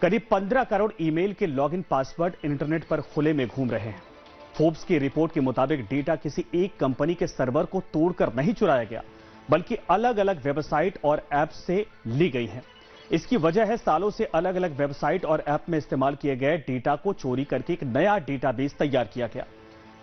करीब 15 करोड़ ईमेल के login password internet पर खुले में घूम रहे हैं। फोर्ब्स की रिपोर्ट के मुताबिक डेटा किसी एक कंपनी के सर्वर को तोड़कर नहीं चुराया गया, बल्कि अलग अलग वेबसाइट और ऐप से ली गई है। इसकी वजह है सालों से अलग अलग वेबसाइट और ऐप में इस्तेमाल किए गए डेटा को चोरी करके एक नया डेटाबेस तैयार किया गया।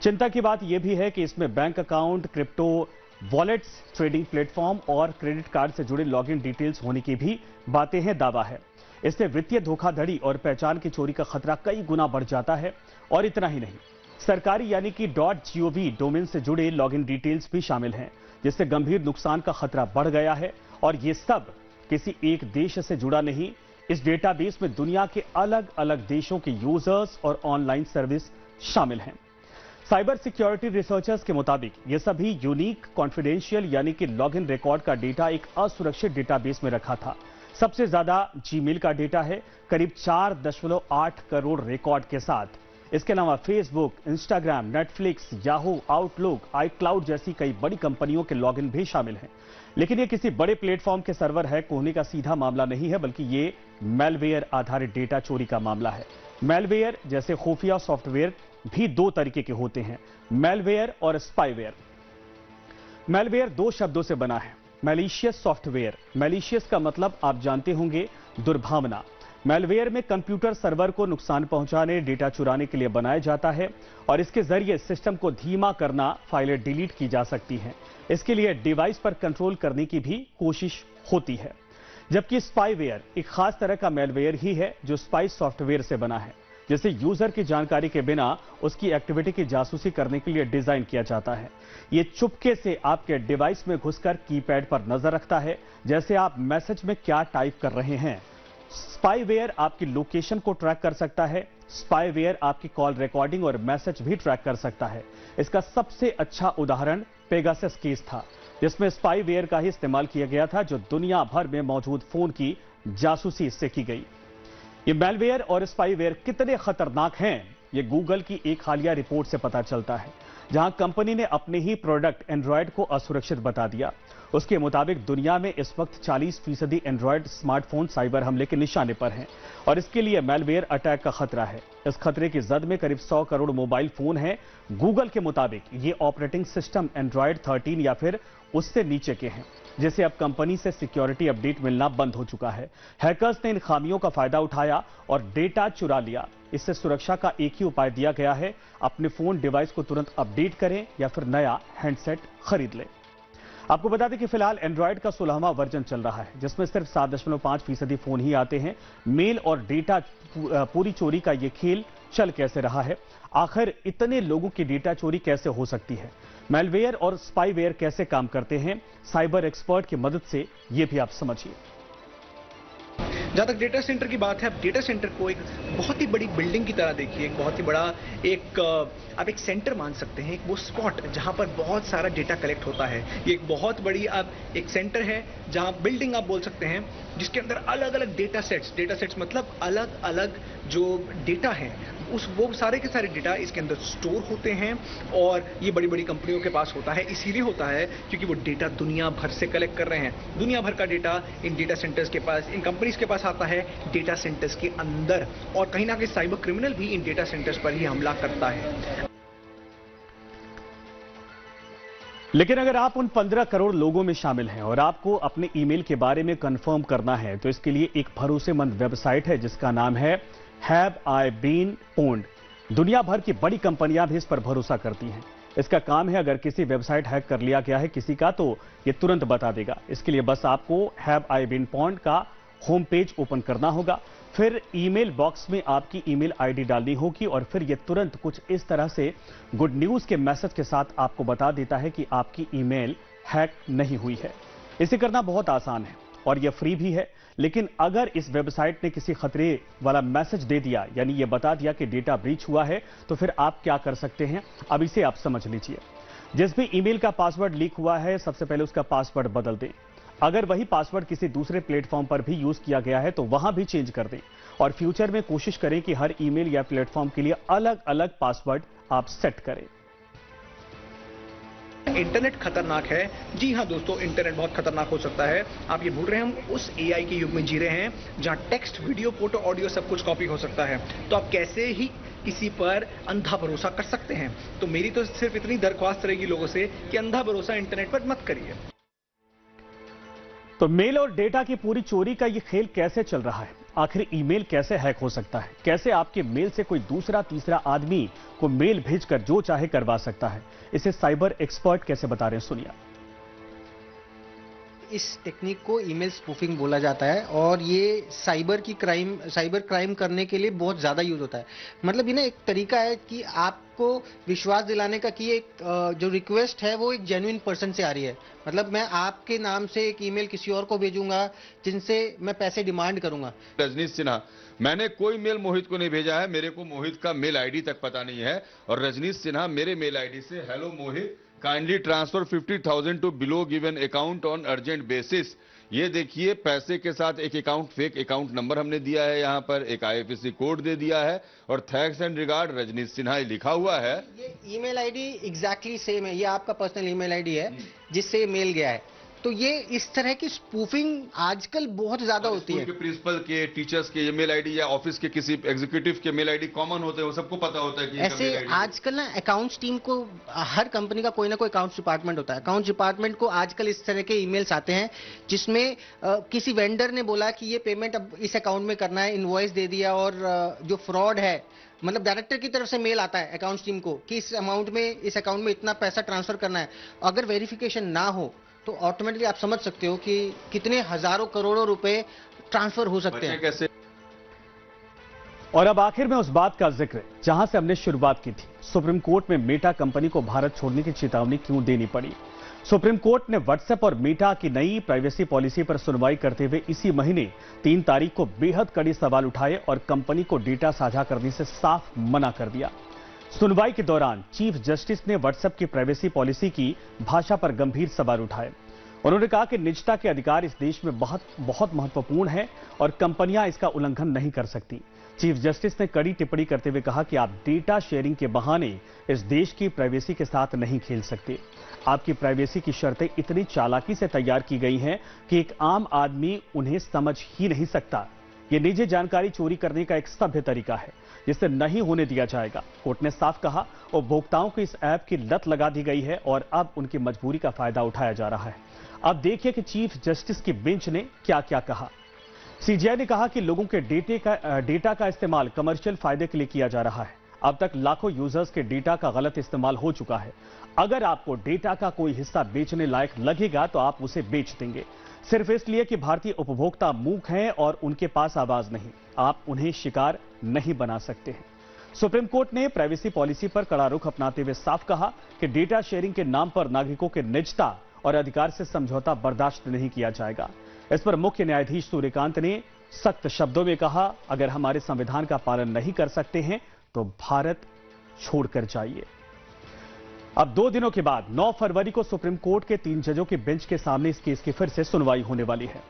चिंता की बात यह भी है कि इसमें bank account, crypto wallets, trading platform और क्रेडिट कार्ड से जुड़े लॉगिन डिटेल्स होने की भी बातें हैं, दावा है। इससे वित्तीय धोखाधड़ी और पहचान की चोरी का खतरा कई गुना बढ़ जाता है। और इतना ही नहीं, सरकारी यानी कि .gov डोमेन से जुड़े लॉगिन डिटेल्स भी शामिल हैं, जिससे गंभीर नुकसान का खतरा बढ़ गया है। और ये सब किसी एक देश से जुड़ा नहीं, इस डेटाबेस में दुनिया के अलग अलग देशों के यूजर्स और ऑनलाइन सर्विस शामिल हैं। साइबर सिक्योरिटी रिसर्चर्स के मुताबिक ये सभी यूनिक कॉन्फिडेंशियल यानी कि लॉगिन रिकॉर्ड का डेटा एक असुरक्षित डेटाबेस में रखा था। सबसे ज्यादा जीमेल का डेटा है, करीब 4.8 करोड़ रिकॉर्ड के साथ। इसके अलावा Facebook, Instagram, Netflix, Yahoo, outlook, iCloud जैसी कई बड़ी कंपनियों के लॉगिन भी शामिल हैं। लेकिन ये किसी बड़े प्लेटफॉर्म के सर्वर हैक होने का सीधा मामला नहीं है, बल्कि ये मैलवेयर आधारित डेटा चोरी का मामला है। मैलवेयर जैसे खुफिया सॉफ्टवेयर भी दो तरीके के होते हैं, मैलवेयर और स्पाईवेयर। मैलवेयर दो शब्दों से बना है, मैलिशियस सॉफ्टवेयर। मैलिशियस का मतलब आप जानते होंगे, दुर्भावना। मैलवेयर में कंप्यूटर सर्वर को नुकसान पहुंचाने, डेटा चुराने के लिए बनाया जाता है और इसके जरिए सिस्टम को धीमा करना, फाइलें डिलीट की जा सकती हैं। इसके लिए डिवाइस पर कंट्रोल करने की भी कोशिश होती है। जबकि स्पाईवेयर एक खास तरह का मैलवेयर ही है जो स्पाई सॉफ्टवेयर से बना है, जिसे यूजर की जानकारी के बिना उसकी एक्टिविटी की जासूसी करने के लिए डिजाइन किया जाता है। यह चुपके से आपके डिवाइस में घुसकर कीपैड पर नजर रखता है, जैसे आप मैसेज में क्या टाइप कर रहे हैं। स्पाईवेयर आपकी लोकेशन को ट्रैक कर सकता है। स्पाईवेयर आपकी कॉल रिकॉर्डिंग और मैसेज भी ट्रैक कर सकता है। इसका सबसे अच्छा उदाहरण पेगासस केस था, जिसमें स्पाईवेयर का ही इस्तेमाल किया गया था, जो दुनिया भर में मौजूद फोन की जासूसी इससे की गई। ये मैलवेयर और स्पाईवेयर कितने खतरनाक हैं, ये गूगल की एक हालिया रिपोर्ट से पता चलता है, जहां कंपनी ने अपने ही प्रोडक्ट एंड्रॉयड को असुरक्षित बता दिया। उसके मुताबिक दुनिया में इस वक्त 40% एंड्रॉयड स्मार्टफोन साइबर हमले के निशाने पर हैं और इसके लिए मैलवेयर अटैक का खतरा है। इस खतरे की जद में करीब 100 करोड़ मोबाइल फोन हैं। गूगल के मुताबिक ये ऑपरेटिंग सिस्टम एंड्रॉयड 13 या फिर उससे नीचे के हैं, जिसे अब कंपनी से सिक्योरिटी अपडेट मिलना बंद हो चुका है। हैकर्स ने इन खामियों का फायदा उठाया और डेटा चुरा लिया। इससे सुरक्षा का एक ही उपाय दिया गया है, अपने फोन डिवाइस को तुरंत अपडेट करें या फिर नया हैंडसेट खरीद लें। आपको बता दें कि फिलहाल एंड्रॉयड का 16वां वर्जन चल रहा है, जिसमें सिर्फ 7.5% फोन ही आते हैं। मेल और डेटा पूरी चोरी का यह खेल चल कैसे रहा है? आखिर इतने लोगों की डेटा चोरी कैसे हो सकती है? मैलवेयर और स्पाईवेयर कैसे काम करते हैं? साइबर एक्सपर्ट की मदद से यह भी आप समझिए। जहाँ तक डेटा सेंटर की बात है, आप डेटा सेंटर को एक बहुत ही बड़ी बिल्डिंग की तरह देखिए, एक बहुत ही बड़ा आप एक सेंटर मान सकते हैं, वो स्पॉट जहाँ पर बहुत सारा डेटा कलेक्ट होता है। ये एक बहुत बड़ी आप एक सेंटर है, जहाँ बिल्डिंग आप बोल सकते हैं, जिसके अंदर अलग अलग डेटा सेट्स मतलब अलग अलग जो डेटा है, वो सारे के सारे डेटा इसके अंदर स्टोर होते हैं और ये बड़ी बड़ी कंपनियों के पास होता है। इसीलिए होता है क्योंकि वो डेटा दुनिया भर से कलेक्ट कर रहे हैं। दुनिया भर का डेटा इन डेटा सेंटर्स के पास, इन कंपनीज के पास आता है डेटा सेंटर्स के अंदर, और कहीं ना कहीं साइबर क्रिमिनल भी इन डेटा सेंटर्स पर ही हमला करता है। लेकिन अगर आप उन 15 करोड़ लोगों में शामिल हैं और आपको अपने ईमेल के बारे में कंफर्म करना है, तो इसके लिए एक भरोसेमंद वेबसाइट है जिसका नाम है हैव आई बीन पॉन्ड। दुनिया भर की बड़ी कंपनियां भी इस पर भरोसा करती हैं। इसका काम है, अगर किसी वेबसाइट हैक कर लिया गया है किसी का, तो ये तुरंत बता देगा। इसके लिए बस आपको हैव आई बीन पॉन्ड का होम पेज ओपन करना होगा, फिर ईमेल बॉक्स में आपकी ईमेल आईडी डालनी होगी और फिर यह तुरंत कुछ इस तरह से गुड न्यूज के मैसेज के साथ आपको बता देता है कि आपकी ईमेल हैक नहीं हुई है। इसे करना बहुत आसान है और यह फ्री भी है। लेकिन अगर इस वेबसाइट ने किसी खतरे वाला मैसेज दे दिया, यानी यह बता दिया कि डेटा ब्रीच हुआ है, तो फिर आप क्या कर सकते हैं, अब इसे आप समझ लीजिए। जिस भी ईमेल का पासवर्ड लीक हुआ है, सबसे पहले उसका पासवर्ड बदल दें। अगर वही पासवर्ड किसी दूसरे प्लेटफॉर्म पर भी यूज किया गया है तो वहां भी चेंज कर दें और फ्यूचर में कोशिश करें कि हर ईमेल या प्लेटफॉर्म के लिए अलग अलग पासवर्ड आप सेट करें। इंटरनेट खतरनाक है। जी हाँ दोस्तों, इंटरनेट बहुत खतरनाक हो सकता है। आप ये भूल रहे हैं, हम उस एआई के युग में जी रहे हैं जहां टेक्स्ट, वीडियो, फोटो, ऑडियो सब कुछ कॉपी हो सकता है। तो आप कैसे ही किसी पर अंधा भरोसा कर सकते हैं। तो मेरी तो सिर्फ इतनी दरख्वास्त रहेगी लोगों से कि अंधा भरोसा इंटरनेट पर मत करिए। तो मेल और डेटा की पूरी चोरी का ये खेल कैसे चल रहा है? आखिर ईमेल कैसे हैक हो सकता है? कैसे आपके मेल से कोई दूसरा तीसरा आदमी को मेल भेजकर जो चाहे करवा सकता है? इसे साइबर एक्सपर्ट कैसे बता रहे हैं, सुनिए। इस टेक्निक को ईमेल स्पूफिंग बोला जाता है और ये साइबर क्राइम करने के लिए बहुत ज्यादा यूज होता है। मतलब ये ना एक तरीका है कि आपको विश्वास दिलाने का कि एक जो रिक्वेस्ट है वो एक जेन्युइन पर्सन से आ रही है। मतलब मैं आपके नाम से एक ईमेल किसी और को भेजूंगा जिनसे मैं पैसे डिमांड करूंगा। रजनीश सिन्हा, मैंने कोई मेल मोहित को नहीं भेजा है, मेरे को मोहित का मेल आईडी तक पता नहीं है। और रजनीश सिन्हा मेरे मेल आईडी से hello Mohit, kindly transfer 50,000 to below given account on urgent basis. ये देखिए, पैसे के साथ एक अकाउंट, फेक अकाउंट नंबर हमने दिया है, यहाँ पर एक आईएफएससी कोड दे दिया है और thanks and regard Rajneesh Sinha लिखा हुआ है। ये ईमेल आईडी एग्जैक्टली सेम है, ये आपका पर्सनल ईमेल आईडी है जिससे मेल गया है। तो ये इस तरह की स्पूफिंग आजकल बहुत ज्यादा होती है। प्रिंसिपल के, टीचर्स के मेल आईडी या ऑफिस के किसी एग्जीक्यूटिव के मेल आईडी कॉमन होते हैं, वो सबको पता होता है कि ऐसे आजकल ना अकाउंट्स टीम को, हर कंपनी का कोई ना कोई अकाउंट्स डिपार्टमेंट होता है। अकाउंट्स डिपार्टमेंट को आजकल इस तरह के ईमेल्स आते हैं जिसमें किसी वेंडर ने बोला कि ये पेमेंट अब इस अकाउंट में करना है, इनवॉइस दे दिया और जो फ्रॉड है, मतलब डायरेक्टर की तरफ से मेल आता है अकाउंट्स टीम को कि इस अमाउंट में, इस अकाउंट में इतना पैसा ट्रांसफर करना है। अगर वेरिफिकेशन ना हो तो ऑटोमेटिकली आप समझ सकते हो कि कितने हजारों करोड़ों रुपए ट्रांसफर हो सकते हैं। कैसे? और अब आखिर में उस बात का जिक्र जहां से हमने शुरुआत की थी। सुप्रीम कोर्ट में मेटा कंपनी को भारत छोड़ने की चेतावनी क्यों देनी पड़ी? सुप्रीम कोर्ट ने व्हाट्सएप और मेटा की नई प्राइवेसी पॉलिसी पर सुनवाई करते हुए इसी महीने 3 तारीख को बेहद कड़ी सवाल उठाए और कंपनी को डेटा साझा करने से साफ मना कर दिया। सुनवाई के दौरान चीफ जस्टिस ने व्हाट्सएप की प्राइवेसी पॉलिसी की भाषा पर गंभीर सवाल उठाए। उन्होंने कहा कि निजता के अधिकार इस देश में बहुत महत्वपूर्ण है और कंपनियां इसका उल्लंघन नहीं कर सकती। चीफ जस्टिस ने कड़ी टिप्पणी करते हुए कहा कि आप डेटा शेयरिंग के बहाने इस देश की प्राइवेसी के साथ नहीं खेल सकते। आपकी प्राइवेसी की शर्तें इतनी चालाकी से तैयार की गई हैं कि एक आम आदमी उन्हें समझ ही नहीं सकता। यह निजी जानकारी चोरी करने का एक सभ्य तरीका है जिसे नहीं होने दिया जाएगा। कोर्ट ने साफ कहा, उपभोक्ताओं को इस ऐप की लत लगा दी गई है और अब उनकी मजबूरी का फायदा उठाया जा रहा है। अब देखिए कि चीफ जस्टिस की बेंच ने क्या क्या कहा। सीजीआई ने कहा कि लोगों के डेटा का इस्तेमाल कमर्शियल फायदे के लिए किया जा रहा है। अब तक लाखों यूजर्स के डेटा का गलत इस्तेमाल हो चुका है। अगर आपको डेटा का कोई हिस्सा बेचने लायक लगेगा तो आप उसे बेच देंगे, सिर्फ इसलिए कि भारतीय उपभोक्ता मूक हैं और उनके पास आवाज नहीं। आप उन्हें शिकार नहीं बना सकते हैं। सुप्रीम कोर्ट ने प्राइवेसी पॉलिसी पर कड़ा रुख अपनाते हुए साफ कहा कि डेटा शेयरिंग के नाम पर नागरिकों के निजता और अधिकार से समझौता बर्दाश्त नहीं किया जाएगा। इस पर मुख्य न्यायाधीश सूर्यकांत ने सख्त शब्दों में कहा, अगर हमारे संविधान का पालन नहीं कर सकते हैं तो भारत छोड़कर जाइए। अब 2 दिनों के बाद 9 फरवरी को सुप्रीम कोर्ट के 3 जजों के बेंच के सामने इस केस की फिर से सुनवाई होने वाली है।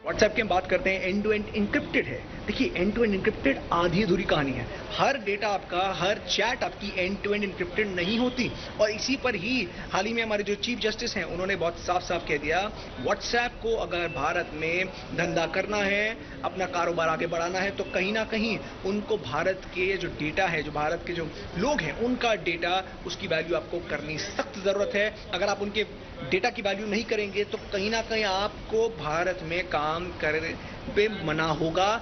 व्हाट्सएप की हम बात करते हैं, एंड टू एंड इंक्रिप्टेड है। देखिए, एंड टू एंड इंक्रिप्टेड आधी अधूरी कहानी है। हर डेटा आपका, हर चैट आपकी एंड टू एंड इंक्रिप्टेड नहीं होती। और इसी पर ही हाल ही में हमारे जो चीफ जस्टिस हैं उन्होंने बहुत साफ साफ कह दिया, व्हाट्सएप को अगर भारत में धंधा करना है, अपना कारोबार आगे बढ़ाना है, तो कहीं ना कहीं उनको भारत के जो डेटा है, जो भारत के जो लोग हैं, उनका डेटा, उसकी वैल्यू आपको करनी सख्त जरूरत है। अगर आप उनके डेटा की वैल्यू नहीं करेंगे तो कहीं ना कहीं आपको भारत में काम करने पे मना होगा,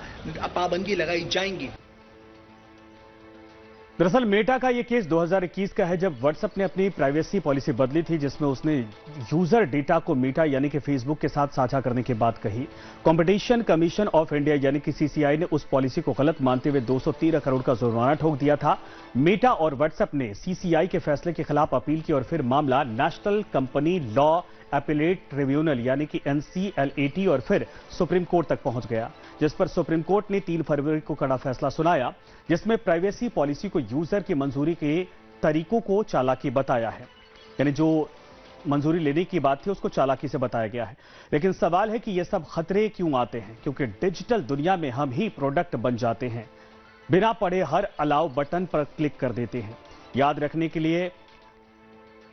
पाबंदी लगाई जाएंगी। दरअसल मेटा का यह केस 2021 का है, जब व्हाट्सएप ने अपनी प्राइवेसी पॉलिसी बदली थी, जिसमें उसने यूजर डेटा को मेटा यानी कि फेसबुक के साथ साझा करने की बात कही। कंपटीशन कमीशन ऑफ इंडिया यानी कि सीसीआई ने उस पॉलिसी को गलत मानते हुए 213 करोड़ का जुर्माना ठोक दिया था। मेटा और व्हाट्सएप ने सीसीआई के फैसले के खिलाफ अपील की और फिर मामला national company law appellate tribunal यानी कि NCLAT और फिर सुप्रीम कोर्ट तक पहुंच गया, जिस पर सुप्रीम कोर्ट ने 3 फरवरी को कड़ा फैसला सुनाया, जिसमें प्राइवेसी पॉलिसी को यूजर की मंजूरी के तरीकों को चालाकी बताया है। यानी जो मंजूरी लेने की बात थी उसको चालाकी से बताया गया है। लेकिन सवाल है कि ये सब खतरे क्यों आते हैं? क्योंकि डिजिटल दुनिया में हम ही प्रोडक्ट बन जाते हैं, बिना पढ़े हर अलाउ बटन पर क्लिक कर देते हैं। याद रखने के लिए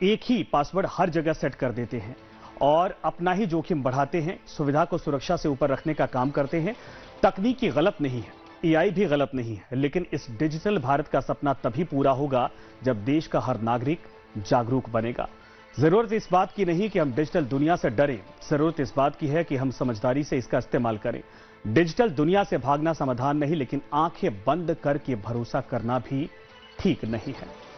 एक ही पासवर्ड हर जगह सेट कर देते हैं और अपना ही जोखिम बढ़ाते हैं, सुविधा को सुरक्षा से ऊपर रखने का काम करते हैं। तकनीकी गलत नहीं है, एआई भी गलत नहीं है, लेकिन इस डिजिटल भारत का सपना तभी पूरा होगा जब देश का हर नागरिक जागरूक बनेगा। जरूरत इस बात की नहीं कि हम डिजिटल दुनिया से डरें, जरूरत इस बात की है कि हम समझदारी से इसका इस्तेमाल करें। डिजिटल दुनिया से भागना समाधान नहीं, लेकिन आंखें बंद करके भरोसा करना भी ठीक नहीं है।